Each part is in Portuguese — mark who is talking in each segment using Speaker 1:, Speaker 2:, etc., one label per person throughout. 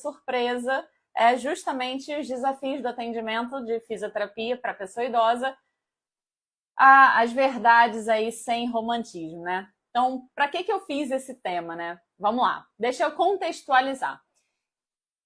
Speaker 1: surpresa é justamente os desafios do atendimento de fisioterapia para pessoa idosa, as verdades aí sem romantismo, né? Então, para que eu fiz esse tema, né? Vamos lá, deixa eu contextualizar.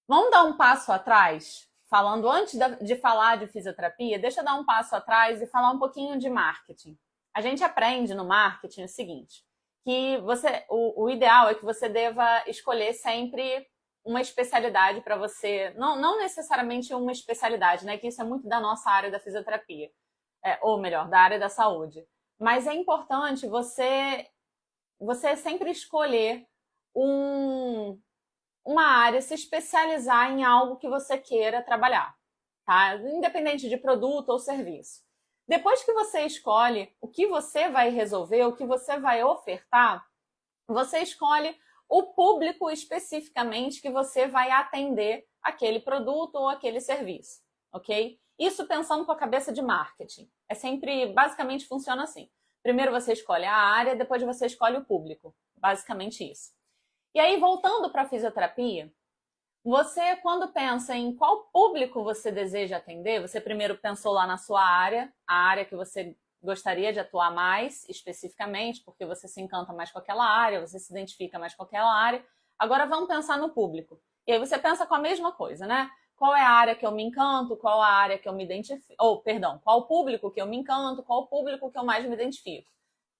Speaker 1: Vamos dar um passo atrás, falando antes de falar de fisioterapia, deixa eu dar um passo atrás e falar um pouquinho de marketing. A gente aprende no marketing o seguinte, que o ideal é que você deva escolher sempre uma especialidade para você, não necessariamente uma especialidade, né? Que isso é muito da nossa área da fisioterapia, ou melhor, da área da saúde. Mas é importante você sempre escolher uma área, se especializar em algo que você queira trabalhar, tá? Independente de produto ou serviço. Depois que você escolhe o que você vai resolver, o que você vai ofertar, você escolhe o público especificamente que você vai atender aquele produto ou aquele serviço, ok? Isso pensando com a cabeça de marketing. Basicamente funciona assim. Primeiro você escolhe a área, depois você escolhe o público. Basicamente isso. E aí, voltando para a fisioterapia, você, quando pensa em qual público você deseja atender, você primeiro pensou lá na sua área, a área que você gostaria de atuar mais especificamente, porque você se encanta mais com aquela área, você se identifica mais com aquela área. Agora vamos pensar no público. E aí você pensa com a mesma coisa, né? Qual é a área que eu me encanto, qual a área que eu me identifico, qual o público que eu me encanto, qual o público que eu mais me identifico.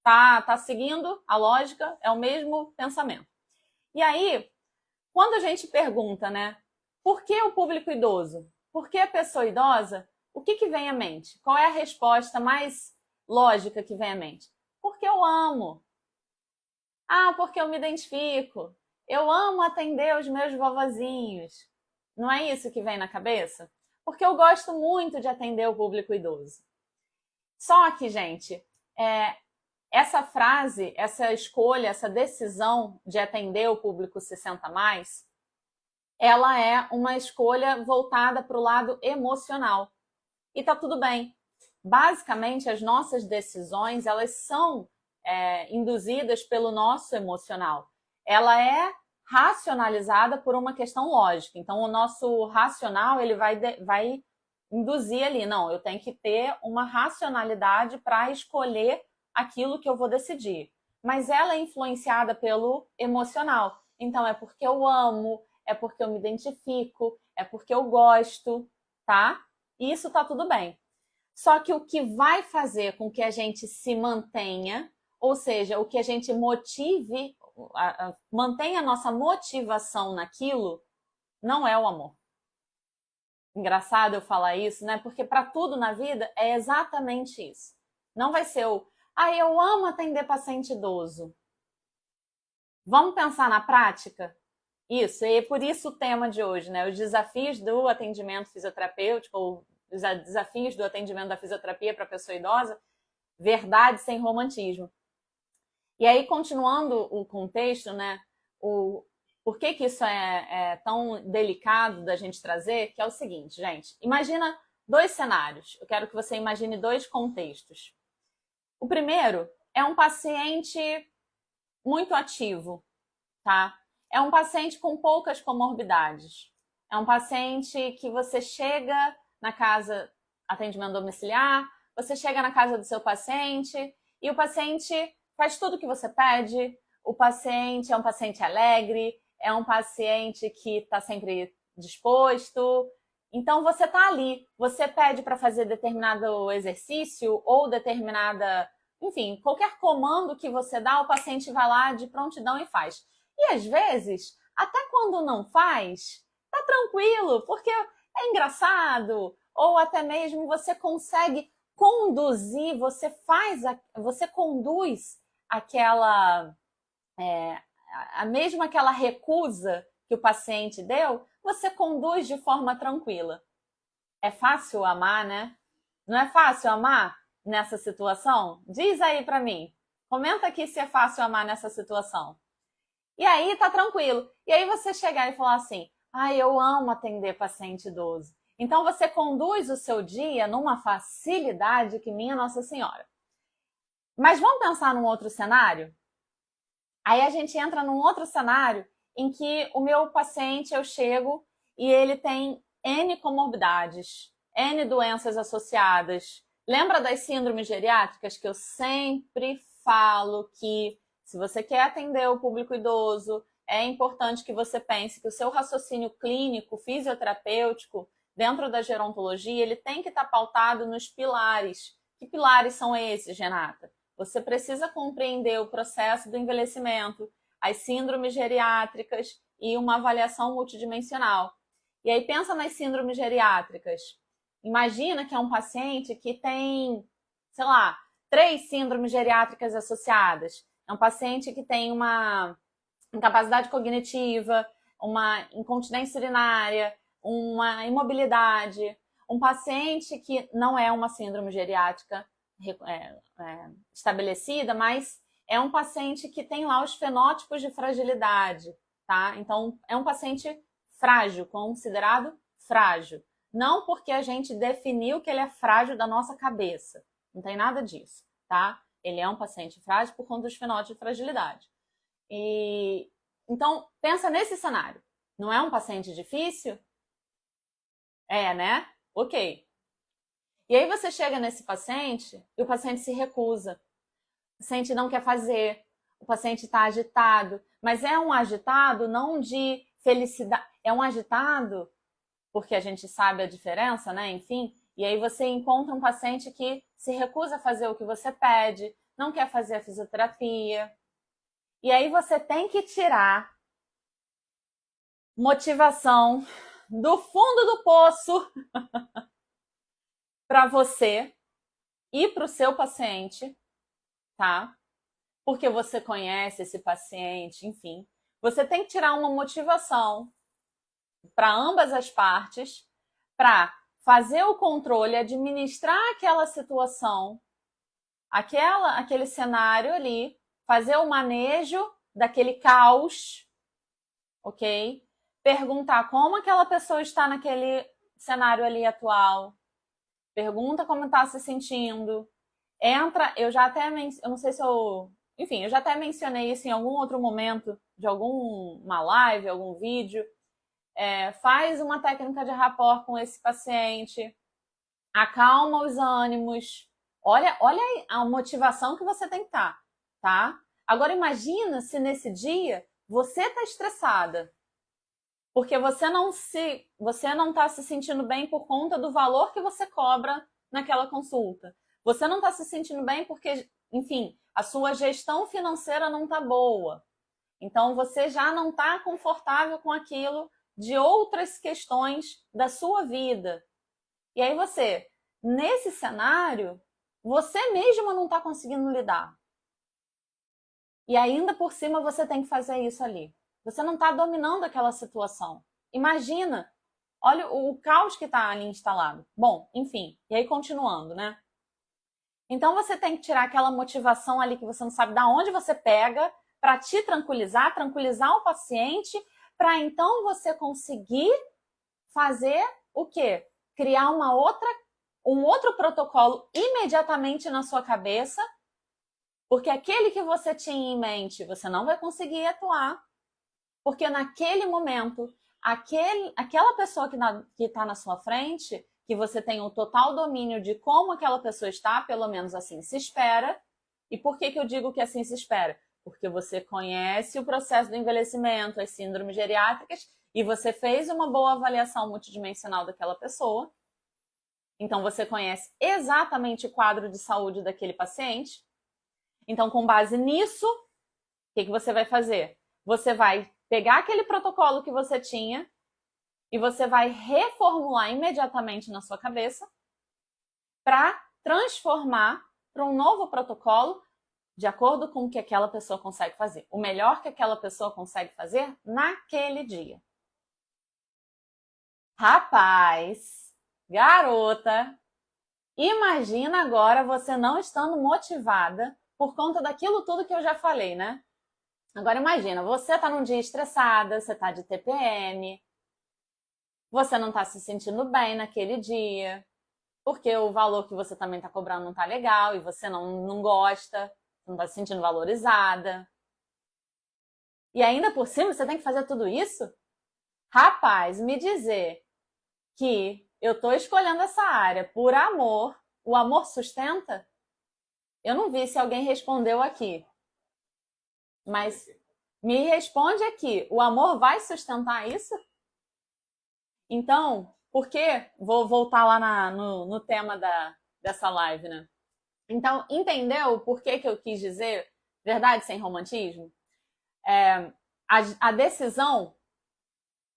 Speaker 1: Tá seguindo a lógica? É o mesmo pensamento. E aí, quando a gente pergunta, né, por que o público idoso? Por que a pessoa idosa? O que vem à mente? Qual é a resposta mais lógica que vem à mente? Porque eu amo. Ah, porque eu me identifico. Eu amo atender os meus vovozinhos. Não é isso que vem na cabeça? Porque eu gosto muito de atender o público idoso. Só que, gente, essa frase, essa escolha, essa decisão de atender o público 60+, ela é uma escolha voltada para o lado emocional. E tá tudo bem. Basicamente, as nossas decisões, elas são induzidas pelo nosso emocional. Ela é racionalizada por uma questão lógica. Então, o nosso racional, ele vai induzir ali, não, eu tenho que ter uma racionalidade para escolher aquilo que eu vou decidir. Mas ela é influenciada pelo emocional. Então, é porque eu amo, é porque eu me identifico, é porque eu gosto, tá? E isso tá tudo bem. Só que o que vai fazer com que a gente se mantenha, ou seja, o que a gente mantenha a nossa motivação naquilo, não é o amor. Engraçado eu falar isso, né? Porque para tudo na vida é exatamente isso. Não vai ser eu amo atender paciente idoso. Vamos pensar na prática? Isso, e por isso o tema de hoje, né? Os desafios do atendimento fisioterapêutico, os desafios do atendimento da fisioterapia para a pessoa idosa, verdade sem romantismo. E aí, continuando o contexto, né? Por que isso é tão delicado da gente trazer? Que é o seguinte, gente, imagina 2 cenários. Eu quero que você imagine 2 contextos. O primeiro é um paciente muito ativo, tá? É um paciente com poucas comorbidades. É um paciente que você chega na casa, atendimento domiciliar, você chega na casa do seu paciente e o paciente faz tudo o que você pede. O paciente é um paciente alegre, é um paciente que está sempre disposto. Então, você está ali, você pede para fazer determinado exercício ou enfim, qualquer comando que você dá, o paciente vai lá de prontidão e faz. E às vezes, até quando não faz, tá tranquilo, porque é engraçado, ou até mesmo você consegue conduzir, você conduz mesmo aquela recusa que o paciente deu, você conduz de forma tranquila. É fácil amar, né? Não é fácil amar nessa situação? Diz aí pra mim. Comenta aqui se é fácil amar nessa situação. E aí tá tranquilo. E aí você chegar e falar assim, eu amo atender paciente idoso. Então você conduz o seu dia numa facilidade que minha Nossa Senhora. Mas vamos pensar num outro cenário? Aí a gente entra num outro cenário em que o meu paciente, eu chego e ele tem N comorbidades, N doenças associadas. Lembra das síndromes geriátricas que eu sempre falo que se você quer atender o público idoso, é importante que você pense que o seu raciocínio clínico, fisioterapêutico, dentro da gerontologia, ele tem que estar pautado nos pilares. Que pilares são esses, Renata? Você precisa compreender o processo do envelhecimento, as síndromes geriátricas e uma avaliação multidimensional. E aí pensa nas síndromes geriátricas. Imagina que é um paciente que tem, sei lá, 3 síndromes geriátricas associadas. É um paciente que tem uma incapacidade cognitiva, uma incontinência urinária, uma imobilidade. Um paciente que não é uma síndrome geriátrica estabelecida, mas é um paciente que tem lá os fenótipos de fragilidade, tá? Então, é um paciente frágil, considerado frágil. Não porque a gente definiu que ele é frágil da nossa cabeça. Não tem nada disso, tá? Ele é um paciente frágil por conta dos fenótipos de fragilidade. Então, pensa nesse cenário. Não é um paciente difícil? É, né? Ok. E aí você chega nesse paciente e o paciente se recusa. O paciente não quer fazer. O paciente está agitado. Mas é um agitado não de felicidade. É um agitado porque a gente sabe a diferença, né? Enfim. E aí você encontra um paciente que se recusa a fazer o que você pede, não quer fazer a fisioterapia. E aí você tem que tirar motivação do fundo do poço para você e para o seu paciente, tá? Porque você conhece esse paciente, enfim. Você tem que tirar uma motivação para ambas as partes para fazer o controle, administrar aquela situação, aquele cenário ali, fazer o manejo daquele caos, ok? Perguntar como aquela pessoa está naquele cenário ali atual. Pergunta como está se sentindo. Entra, eu não sei se enfim, eu já até mencionei isso em algum outro momento de alguma live, algum vídeo. Faz uma técnica de rapport com esse paciente, acalma os ânimos. Olha a motivação que você tem que estar, tá? Agora imagina se nesse dia você está estressada, porque você não está se sentindo bem por conta do valor que você cobra naquela consulta. Você não está se sentindo bem porque, enfim, a sua gestão financeira não está boa. Então você já não está confortável com aquilo de outras questões da sua vida. E aí você, nesse cenário, você mesma não está conseguindo lidar. E ainda por cima você tem que fazer isso ali. Você não está dominando aquela situação. Imagina, olha o caos que está ali instalado. Bom, enfim, e aí continuando, né? Então você tem que tirar aquela motivação ali que você não sabe de onde você pega para te tranquilizar, tranquilizar o paciente, para então você conseguir fazer o quê? Criar um outro protocolo imediatamente na sua cabeça, porque aquele que você tinha em mente, você não vai conseguir atuar, porque naquele momento, aquela pessoa que está na sua frente, que você tem o total domínio de como aquela pessoa está, pelo menos assim se espera. E por que eu digo que assim se espera? Porque você conhece o processo do envelhecimento, as síndromes geriátricas, e você fez uma boa avaliação multidimensional daquela pessoa. Então, você conhece exatamente o quadro de saúde daquele paciente. Então, com base nisso, o que você vai fazer? Você vai pegar aquele protocolo que você tinha e você vai reformular imediatamente na sua cabeça para transformar para um novo protocolo de acordo com o que aquela pessoa consegue fazer. O melhor que aquela pessoa consegue fazer naquele dia. Rapaz, garota, imagina agora você não estando motivada por conta daquilo tudo que eu já falei, né? Agora imagina, você tá num dia estressada, você tá de TPM, você não tá se sentindo bem naquele dia, porque o valor que você também tá cobrando não tá legal e você não gosta, não tá se sentindo valorizada. E ainda por cima você tem que fazer tudo isso? Rapaz, me dizer que eu tô escolhendo essa área por amor, o amor sustenta? Eu não vi se alguém respondeu aqui, mas me responde aqui, o amor vai sustentar isso? Então, por que? Vou voltar lá no tema dessa live, né? Então, entendeu por que eu quis dizer verdade sem romantismo? A decisão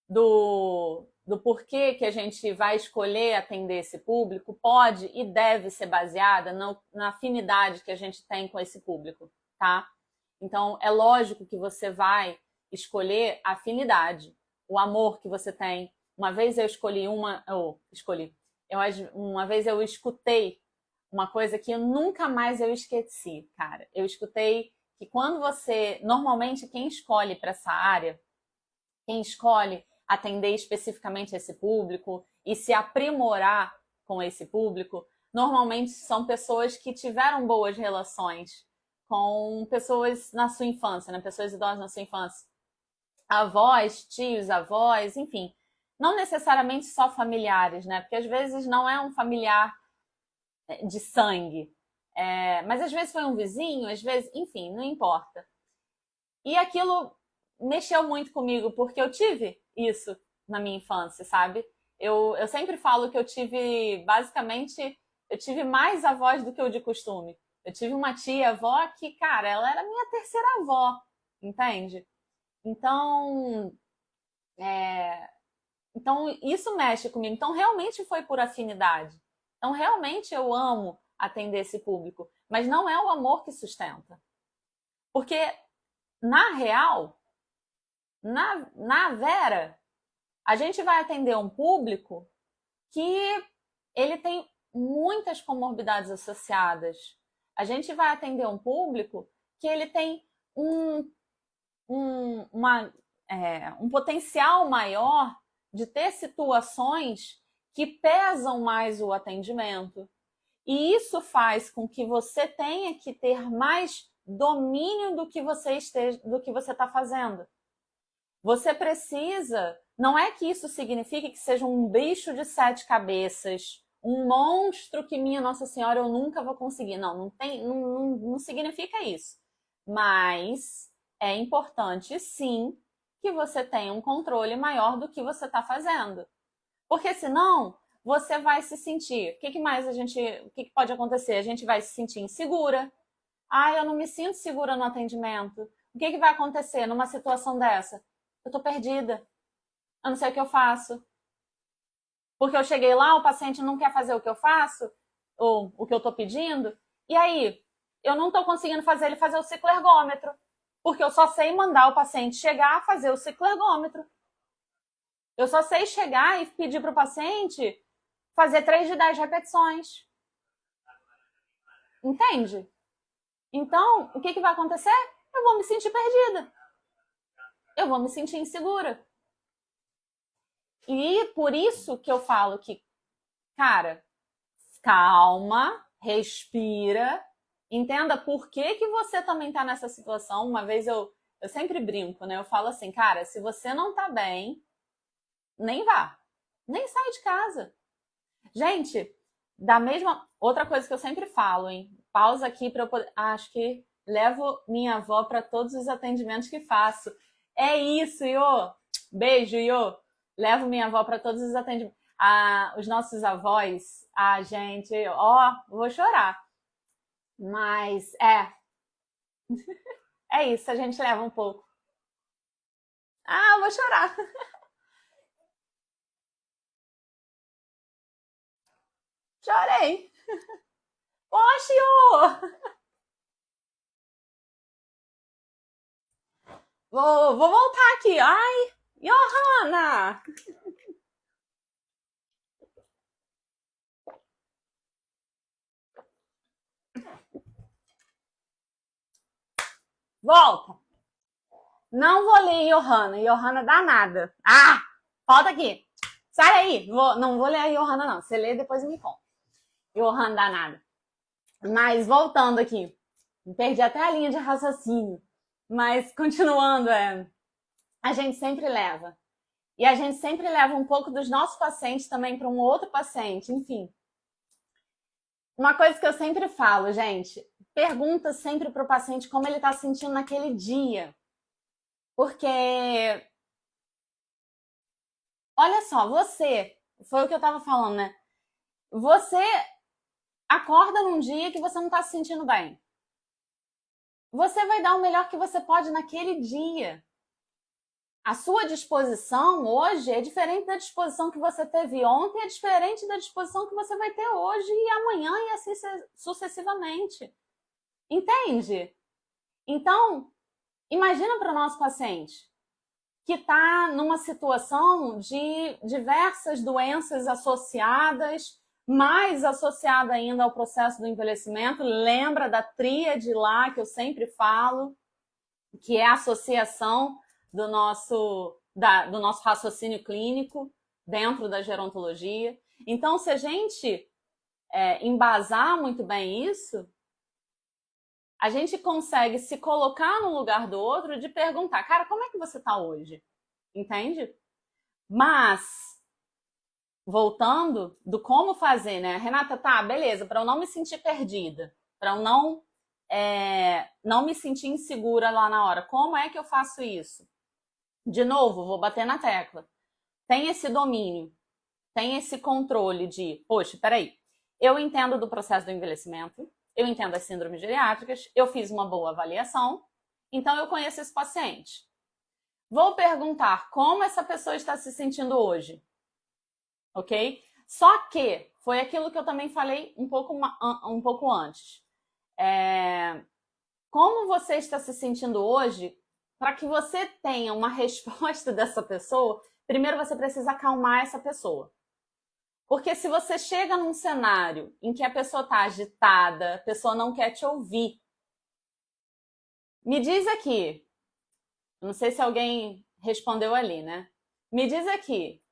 Speaker 1: do porquê que a gente vai escolher atender esse público pode e deve ser baseada na afinidade que a gente tem com esse público, tá? Então, é lógico que você vai escolher a afinidade, o amor que você tem. Uma vez eu uma vez eu escutei uma coisa que eu nunca mais eu esqueci, cara. Eu escutei que normalmente quem escolhe para essa área, quem escolhe atender especificamente esse público e se aprimorar com esse público, normalmente são pessoas que tiveram boas relações com pessoas na sua infância, né? Pessoas idosas na sua infância. Avós, tios, avós, enfim. Não necessariamente só familiares, né? Porque às vezes não é um familiar de sangue. Mas às vezes foi um vizinho, às vezes, enfim, não importa. E aquilo mexeu muito comigo, porque eu tive isso na minha infância, sabe? Eu sempre falo que eu tive mais avós do que o de costume. Eu tive uma tia-avó que, cara, ela era minha terceira avó, entende? Então, então isso mexe comigo. Então, realmente foi por afinidade. Então, realmente eu amo atender esse público, mas não é o amor que sustenta. Porque, na real, na Vera, a gente vai atender um público que ele tem muitas comorbidades associadas. A gente vai atender um público que ele tem um potencial maior de ter situações que pesam mais o atendimento. E isso faz com que você tenha que ter mais domínio do que você está fazendo. Você precisa. Não é que isso signifique que seja um bicho de 7 cabeças, um monstro que, minha Nossa Senhora, eu nunca vou conseguir. Não significa isso. Mas é importante, sim, que você tenha um controle maior do que você está fazendo. Porque senão você vai se sentir. O que pode acontecer? A gente vai se sentir insegura. Eu não me sinto segura no atendimento. O que vai acontecer numa situação dessa? Eu tô perdida. Eu não sei o que eu faço. Porque eu cheguei lá, o paciente não quer fazer o que eu faço, ou o que eu tô pedindo, e aí eu não tô conseguindo fazer ele fazer o ciclergômetro. Porque eu só sei mandar o paciente chegar a fazer o ciclergômetro. Eu só sei chegar e pedir para o paciente fazer 3 de 10 repetições. Entende? Então, o que vai acontecer? Eu vou me sentir perdida. Eu vou me sentir insegura. E por isso que eu falo que, cara, calma, respira, entenda por que você também tá nessa situação. Uma vez eu sempre brinco, né? Eu falo assim, cara, se você não tá bem, nem vá. Nem sai de casa. Gente, outra coisa que eu sempre falo, hein? Pausa aqui para eu poder. Acho que levo minha avó para todos os atendimentos que faço. É isso, Iô! Beijo, Iô! Levo minha avó para todos os atendimentos. Os nossos avós, gente, vou chorar. Mas é isso, a gente leva um pouco. Vou chorar. Chorei. Poxa, vou voltar aqui. Ai, Johanna! Volta. Não vou ler Johanna. Johanna danada. Volta aqui. Sai aí. Não vou ler a Johanna, não. Você lê, depois me conta. Johanna danada. Mas voltando aqui. Perdi até a linha de raciocínio. Mas, continuando, a gente sempre leva. E a gente sempre leva um pouco dos nossos pacientes também para um outro paciente, enfim. Uma coisa que eu sempre falo, gente, pergunta sempre para o paciente como ele está se sentindo naquele dia. Porque, olha só, foi o que eu estava falando, né? Você acorda num dia que você não está se sentindo bem. Você vai dar o melhor que você pode naquele dia. A sua disposição hoje é diferente da disposição que você teve ontem, é diferente da disposição que você vai ter hoje e amanhã e assim sucessivamente. Entende? Então, imagina para o nosso paciente que está numa situação de diversas doenças associadas, mais associada ainda ao processo do envelhecimento. Lembra da tríade lá que eu sempre falo, que é a associação do nosso raciocínio clínico dentro da gerontologia. Então, se a gente embasar muito bem isso, a gente consegue se colocar no lugar do outro de perguntar, cara, como é que você está hoje? Entende? Mas, voltando do como fazer, né? Renata, tá, beleza, para eu não me sentir perdida, para eu não me sentir insegura lá na hora, como é que eu faço isso? De novo, vou bater na tecla. Tem esse domínio, tem esse controle de, poxa, peraí, eu entendo do processo do envelhecimento, eu entendo as síndromes geriátricas, eu fiz uma boa avaliação, então eu conheço esse paciente. Vou perguntar como essa pessoa está se sentindo hoje, ok? Só que foi aquilo que eu também falei um pouco antes. Como você está se sentindo hoje, para que você tenha uma resposta dessa pessoa, primeiro você precisa acalmar essa pessoa. Porque se você chega num cenário em que a pessoa está agitada, a pessoa não quer te ouvir, me diz aqui, não sei se alguém respondeu ali, né? Me diz aqui,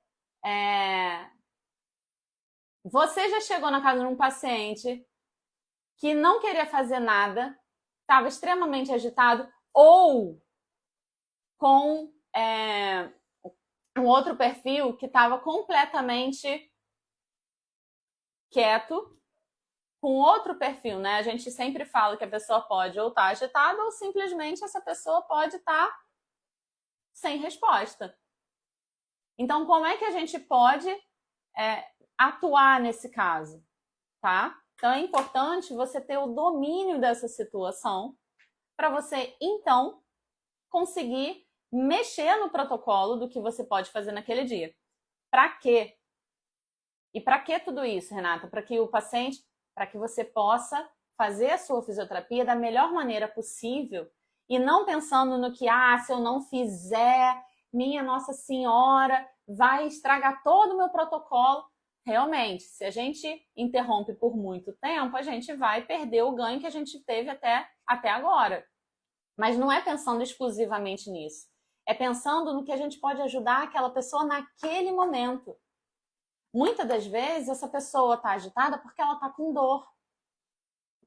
Speaker 1: você já chegou na casa de um paciente que não queria fazer nada, estava extremamente agitado, ou com um outro perfil que estava completamente quieto, com outro perfil, né? A gente sempre fala que a pessoa pode ou estar agitada ou simplesmente essa pessoa pode estar sem resposta. Então, como é que a gente pode atuar nesse caso, tá? Então, é importante você ter o domínio dessa situação para você, então, conseguir mexer no protocolo do que você pode fazer naquele dia. Para quê? E para que tudo isso, Renata? Para que o paciente, para que você possa fazer a sua fisioterapia da melhor maneira possível e não pensando no que, se eu não fizer, minha Nossa Senhora, vai estragar todo o meu protocolo. Realmente, se a gente interrompe por muito tempo, a gente vai perder o ganho que a gente teve até agora. Mas não é pensando exclusivamente nisso. É pensando no que a gente pode ajudar aquela pessoa naquele momento. Muitas das vezes, essa pessoa está agitada porque ela está com dor.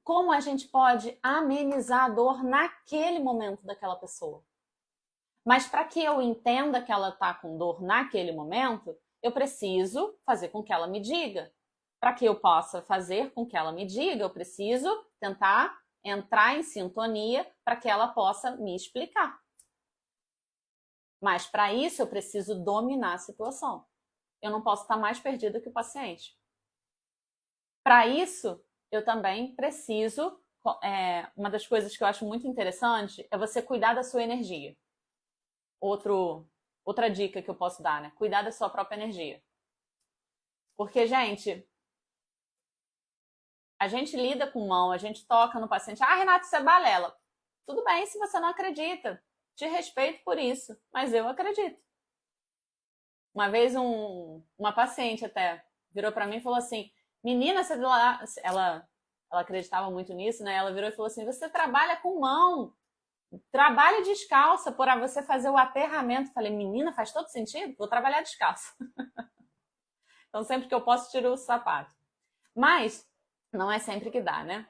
Speaker 1: Como a gente pode amenizar a dor naquele momento daquela pessoa? Mas para que eu entenda que ela está com dor naquele momento, eu preciso fazer com que ela me diga. Para que eu possa fazer com que ela me diga, eu preciso tentar entrar em sintonia para que ela possa me explicar. Mas para isso eu preciso dominar a situação. Eu não posso estar mais perdida que o paciente. Para isso, eu também preciso. Uma das coisas que eu acho muito interessante é você cuidar da sua energia. Outra dica que eu posso dar, né? Cuidar da sua própria energia. Porque, gente, a gente lida com mão, a gente toca no paciente. Renato, isso é balela. Tudo bem se você não acredita. Te respeito por isso, mas eu acredito. Uma vez uma paciente até virou para mim e falou assim, menina, ela acreditava muito nisso, né? Ela virou e falou assim, você trabalha com mão, trabalha descalça para você fazer o aterramento. Falei, menina, faz todo sentido? Vou trabalhar descalça. Então, sempre que eu posso, tiro o sapato. Mas, não é sempre que dá, né?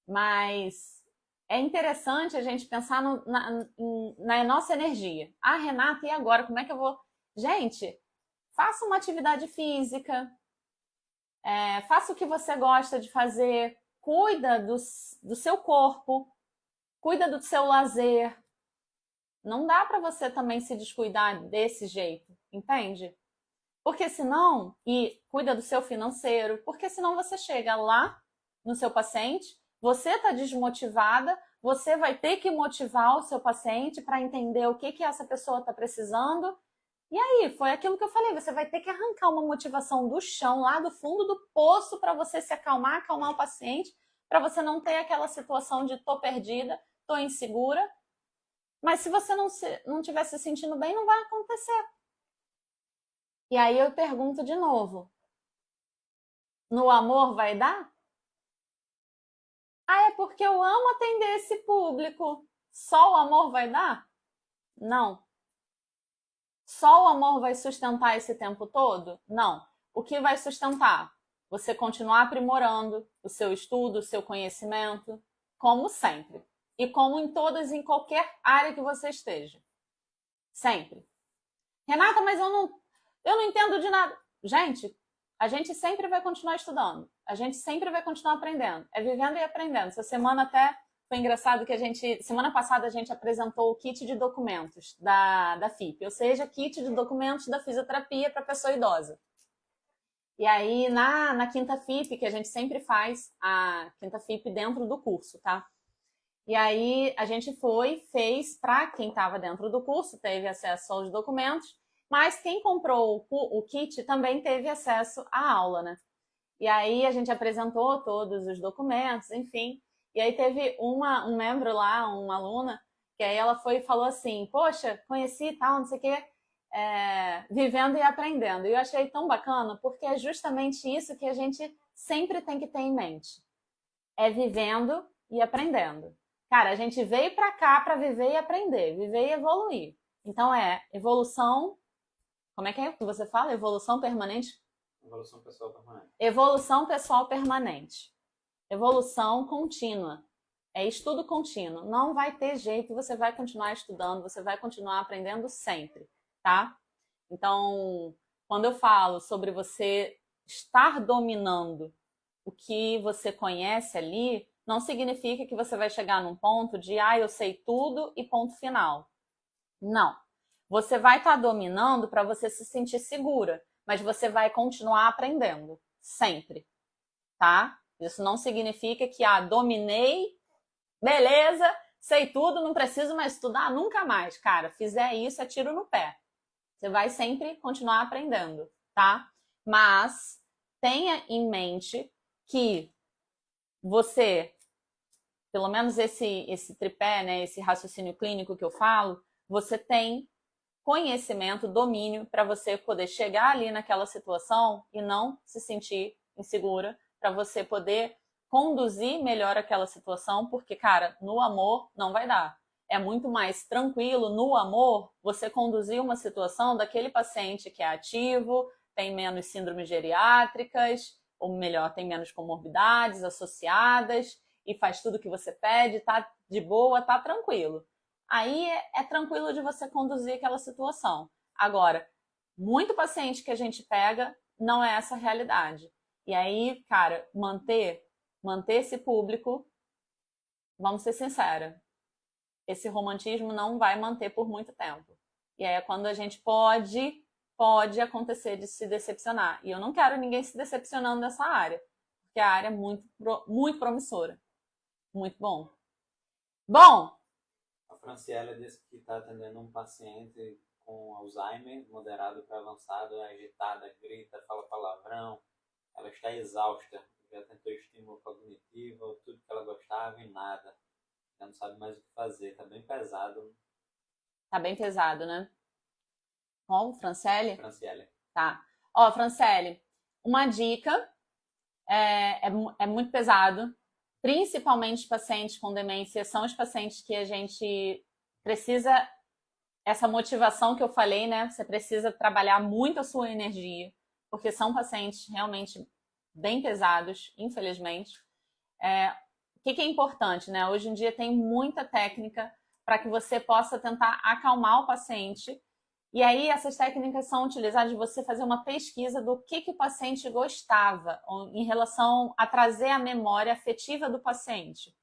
Speaker 1: Mas, é interessante a gente pensar na nossa energia. Ah, Renata, e agora? Como é que eu vou? Gente, faça uma atividade física, faça o que você gosta de fazer, cuida do seu corpo, cuida do seu lazer. Não dá para você também se descuidar desse jeito, entende? Porque senão, e cuida do seu financeiro, porque senão você chega lá no seu paciente, você está desmotivada, você vai ter que motivar o seu paciente para entender o que essa pessoa está precisando. E aí, foi aquilo que eu falei, você vai ter que arrancar uma motivação do chão, lá do fundo do poço, para você se acalmar, acalmar o paciente, para você não ter aquela situação de tô perdida, tô insegura. Mas se você não estiver se sentindo bem, não vai acontecer. E aí eu pergunto de novo, no amor vai dar? Ah, é porque eu amo atender esse público. Só o amor vai dar? Não. Só o amor vai sustentar esse tempo todo? Não. O que vai sustentar? Você continuar aprimorando o seu estudo, o seu conhecimento, como sempre. E como em qualquer área que você esteja. Sempre. Renata, mas eu não entendo de nada. Gente, a gente sempre vai continuar estudando. A gente sempre vai continuar aprendendo. É vivendo e aprendendo. Essa semana até foi engraçado que semana passada a gente apresentou o kit de documentos da FIP, ou seja, kit de documentos da fisioterapia para pessoa idosa. E aí, na quinta FIP, que a gente sempre faz a quinta FIP dentro do curso, tá? E aí a gente fez para quem estava dentro do curso, teve acesso aos documentos, mas quem comprou o kit também teve acesso à aula, né? E aí a gente apresentou todos os documentos, enfim. E aí teve um membro lá, uma aluna, que aí ela foi e falou assim, poxa, conheci e tal, não sei o quê, vivendo e aprendendo. E eu achei tão bacana, porque é justamente isso que a gente sempre tem que ter em mente. É vivendo e aprendendo. Cara, a gente veio para cá para viver e aprender, viver e evoluir. Então evolução, como é que você fala? Evolução permanente?
Speaker 2: Evolução pessoal permanente.
Speaker 1: Evolução pessoal permanente. Evolução contínua. É estudo contínuo. Não vai ter jeito, você vai continuar estudando, você vai continuar aprendendo sempre, tá? Então, quando eu falo sobre você estar dominando o que você conhece ali, não significa que você vai chegar num ponto de, eu sei tudo e ponto final. Não. Você vai estar dominando para você se sentir segura, mas você vai continuar aprendendo, sempre, tá? Isso não significa que, dominei, beleza, sei tudo, não preciso mais estudar nunca mais. Cara, fizer isso é tiro no pé. Você vai sempre continuar aprendendo, tá? Mas tenha em mente que você, pelo menos esse tripé, né, esse raciocínio clínico que eu falo, você tem conhecimento, domínio para você poder chegar ali naquela situação e não se sentir insegura, para você poder conduzir melhor aquela situação, porque, cara, no amor não vai dar. É muito mais tranquilo no amor você conduzir uma situação daquele paciente que é ativo, tem menos síndromes geriátricas, ou melhor, tem menos comorbidades associadas e faz tudo que você pede, tá de boa, tá tranquilo. Aí é tranquilo de você conduzir aquela situação. Agora, muito paciente que a gente pega não é essa a realidade. E aí, cara, manter esse público, vamos ser sinceros, esse romantismo não vai manter por muito tempo. E aí é quando a gente pode acontecer de se decepcionar. E eu não quero ninguém se decepcionando nessa área, porque a área é muito promissora. Muito bom. Bom,
Speaker 2: A Franciela disse que está atendendo um paciente com Alzheimer, moderado para avançado, é agitada, grita, fala palavrão. Ela está exausta. Já tentou estímulo cognitivo, tudo que ela gostava e nada. Já não sabe mais o que fazer. Está bem pesado.
Speaker 1: tá bem pesado, né? Bom, Franciele?
Speaker 2: Franciele.
Speaker 1: Tá. Ó, Franciele, uma dica é muito pesado, principalmente pacientes com demência, são os pacientes que a gente precisa, essa motivação que eu falei, né? Você precisa trabalhar muito a sua energia, porque são pacientes realmente bem pesados, infelizmente. que é importante, né? Hoje em dia tem muita técnica para que você possa tentar acalmar o paciente. E aí essas técnicas são utilizadas de você fazer uma pesquisa do que o paciente gostava em relação a trazer a memória afetiva do paciente.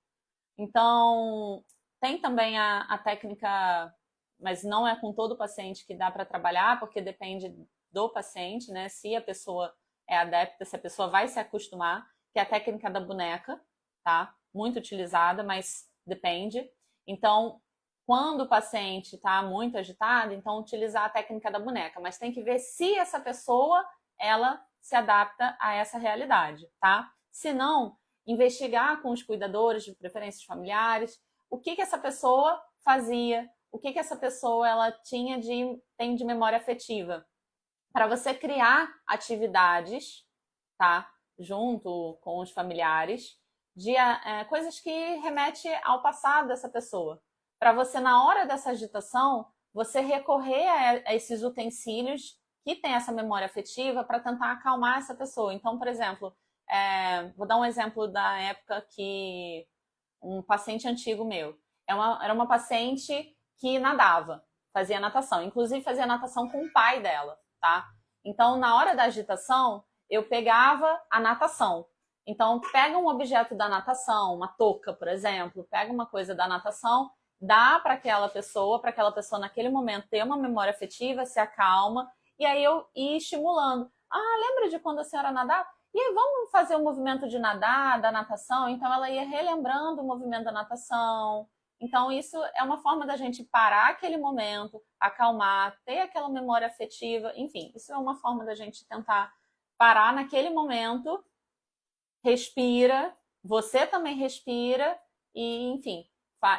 Speaker 1: Então, tem também a técnica, mas não é com todo paciente que dá para trabalhar, porque depende do paciente, né? Se a pessoa é adepta, se a pessoa vai se acostumar, que é a técnica da boneca, tá? Muito utilizada, mas depende. Então, quando o paciente está muito agitado, então utilizar a técnica da boneca, mas tem que ver se essa pessoa, ela se adapta a essa realidade, tá? Se não, investigar com os cuidadores, de preferências familiares, o que essa pessoa fazia, o que essa pessoa ela tem de memória afetiva, para você criar atividades, tá? Junto com os familiares, de coisas que remetem ao passado dessa pessoa. Para você, na hora dessa agitação, você recorrer a esses utensílios que têm essa memória afetiva para tentar acalmar essa pessoa. Então, por exemplo, vou dar um exemplo da época que um paciente antigo meu, era uma paciente que nadava, fazia natação, inclusive fazia natação com o pai dela, tá? Então, na hora da agitação, eu pegava a natação. Então, pega um objeto da natação, uma touca, por exemplo, pega uma coisa da natação, dá para aquela pessoa naquele momento ter uma memória afetiva, se acalma, e aí eu ia estimulando. Ah, lembra de quando a senhora nadava? E aí, vamos fazer o movimento de nadar, da natação? Então, ela ia relembrando o movimento da natação. Então, isso é uma forma da gente parar aquele momento, acalmar, ter aquela memória afetiva. Enfim, isso é uma forma da gente tentar parar naquele momento, respira, você também respira e, enfim,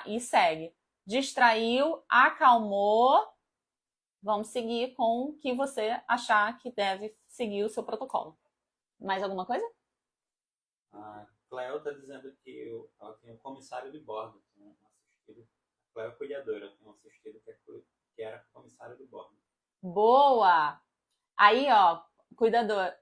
Speaker 1: e segue. Distraiu, acalmou, vamos seguir com o que você achar que deve seguir o seu protocolo. Mais alguma coisa?
Speaker 2: A Cleo está dizendo que ela tem um comissário de bordo, tem um assistido. A Cleo é cuidadora, tem um assistido que era comissário de bordo.
Speaker 1: Boa! Aí, ó, cuidador.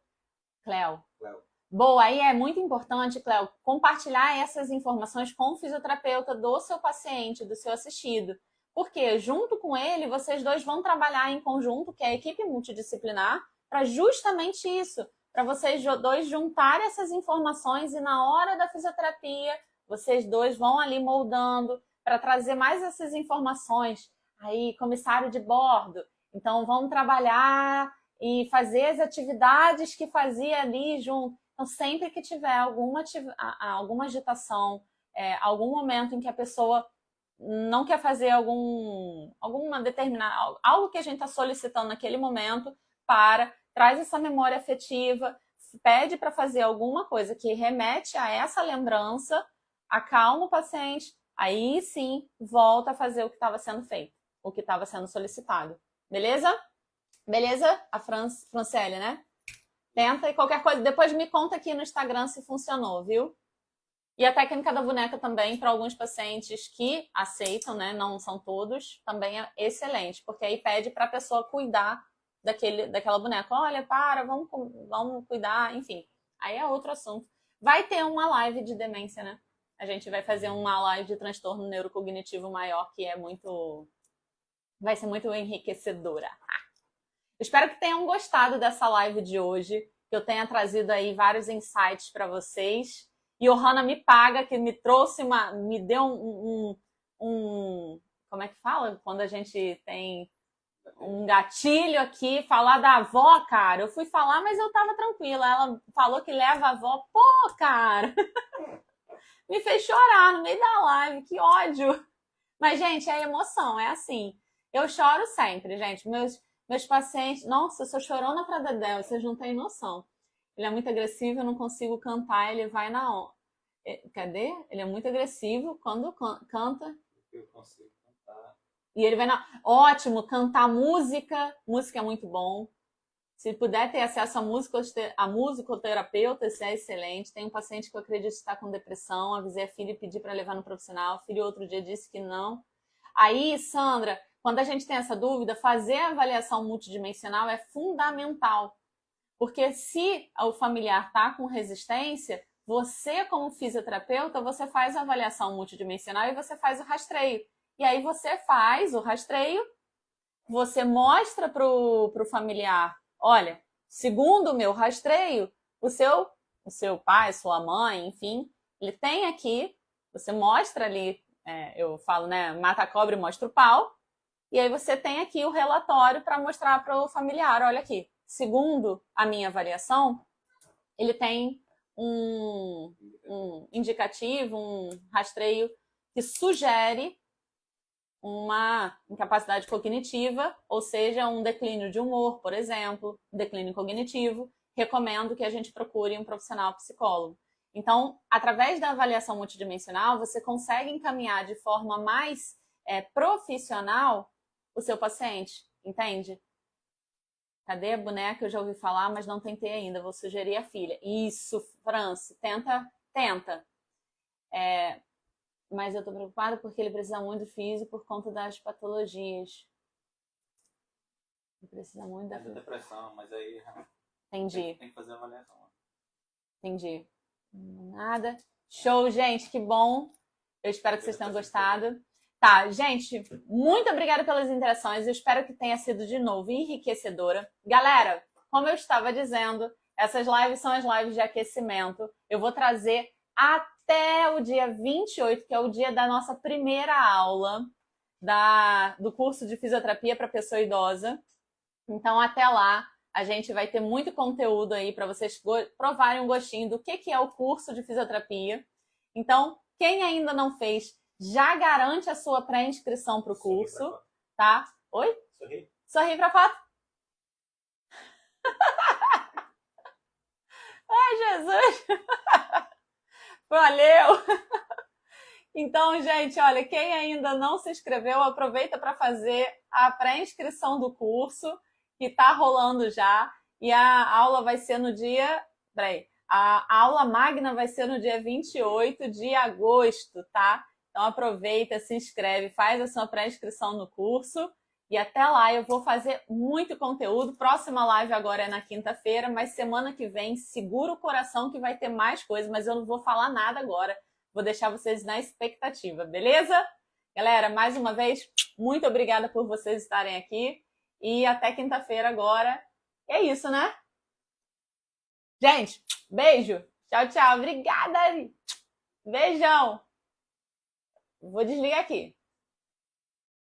Speaker 1: Cleo.
Speaker 2: Cleo.
Speaker 1: Boa, aí é muito importante, Cleo, compartilhar essas informações com o fisioterapeuta do seu paciente, do seu assistido. Porque junto com ele, vocês dois vão trabalhar em conjunto, que é a equipe multidisciplinar, para justamente isso, para vocês dois juntarem essas informações e na hora da fisioterapia, vocês dois vão ali moldando para trazer mais essas informações. Aí, comissário de bordo, então vamos trabalhar e fazer as atividades que fazia ali junto. Então, sempre que tiver alguma agitação, algum momento em que a pessoa não quer fazer alguma determinada, algo que a gente está solicitando naquele momento, traz essa memória afetiva, pede para fazer alguma coisa que remete a essa lembrança, acalma o paciente, aí sim volta a fazer o que estava sendo feito, o que estava sendo solicitado. Beleza? Beleza? A Franciele, né? Tenta e qualquer coisa, depois me conta aqui no Instagram se funcionou, viu? E a técnica da boneca também, para alguns pacientes que aceitam, né? Não são todos, também é excelente, porque aí pede para a pessoa cuidar daquela boneca. Olha, vamos cuidar, enfim. Aí é outro assunto. Vai ter uma live de demência, né? A gente vai fazer uma live de transtorno neurocognitivo maior, que vai ser muito enriquecedora. Espero que tenham gostado dessa live de hoje, que eu tenha trazido aí vários insights para vocês. E o Hanna me paga, que me trouxe me deu como é que fala? Quando a gente tem um gatilho aqui, falar da avó, cara. Eu fui falar, mas eu tava tranquila. Ela falou que leva a avó. Pô, cara! Me fez chorar no meio da live, que ódio! Mas, gente, é emoção, é assim. Eu choro sempre, gente. Meus pacientes... Nossa, eu sou chorona pra Dedé, vocês não têm noção. Ele é muito agressivo, eu não consigo cantar, ele vai na onda. Cadê? Ele é muito agressivo quando canta.
Speaker 2: Eu consigo cantar.
Speaker 1: E ele vai na... Ótimo, cantar música. Música é muito bom. Se puder ter acesso a musicoterapeuta, isso é excelente. Tem um paciente que eu acredito estar com depressão. Avisei a filha e pedi para levar no profissional. A filha outro dia disse que não. Aí, Sandra, quando a gente tem essa dúvida, fazer a avaliação multidimensional é fundamental. Porque se o familiar está com resistência, você, como fisioterapeuta, você faz a avaliação multidimensional e você faz o rastreio. E aí você faz o rastreio, você mostra para o familiar, olha, segundo o meu rastreio, o seu pai, sua mãe, enfim, ele tem aqui, você mostra ali, eu falo, né, mata a cobra e mostra o pau, e aí você tem aqui o relatório para mostrar para o familiar, olha aqui, segundo a minha avaliação, ele tem um indicativo, um rastreio que sugere uma incapacidade cognitiva, ou seja, um declínio de humor, por exemplo, um declínio cognitivo. Recomendo que a gente procure um profissional psicólogo. Então, através da avaliação multidimensional, você consegue encaminhar de forma mais profissional o seu paciente, entende? Cadê a boneca? Eu já ouvi falar, mas não tentei ainda. Vou sugerir a filha. Isso, Franci, tenta. Mas eu tô preocupada porque ele precisa muito do físio por conta das patologias. Ele precisa muito da
Speaker 2: depressão, mas aí
Speaker 1: Entendi.
Speaker 2: Tem que fazer a avaliação.
Speaker 1: Entendi. Nada. Show, gente, que bom. Eu espero que vocês tenham gostado. Tá, gente, muito obrigada pelas interações. Eu espero que tenha sido, de novo, enriquecedora. Galera, como eu estava dizendo, essas lives são as lives de aquecimento. Eu vou trazer até o dia 28, que é o dia da nossa primeira aula do curso de fisioterapia para pessoa idosa. Então, até lá, a gente vai ter muito conteúdo aí para vocês provarem um gostinho do que é o curso de fisioterapia. Então, quem ainda não fez, já garante a sua pré-inscrição para o curso, tá? Oi? Sorri pra foto. Ai, Jesus! Valeu! Então, gente, olha, quem ainda não se inscreveu, aproveita para fazer a pré-inscrição do curso, que está rolando já. E a aula vai ser no dia... A aula magna vai ser no dia 28 de agosto, tá? Então, aproveita, se inscreve, faz a sua pré-inscrição no curso. E até lá eu vou fazer muito conteúdo. Próxima live agora é na quinta-feira, mas semana que vem, segura o coração que vai ter mais coisas, mas eu não vou falar nada agora. Vou deixar vocês na expectativa, beleza? Galera, mais uma vez, muito obrigada por vocês estarem aqui. E até quinta-feira agora. É isso, né? Gente, beijo. Tchau, tchau. Obrigada. Beijão. Vou desligar aqui.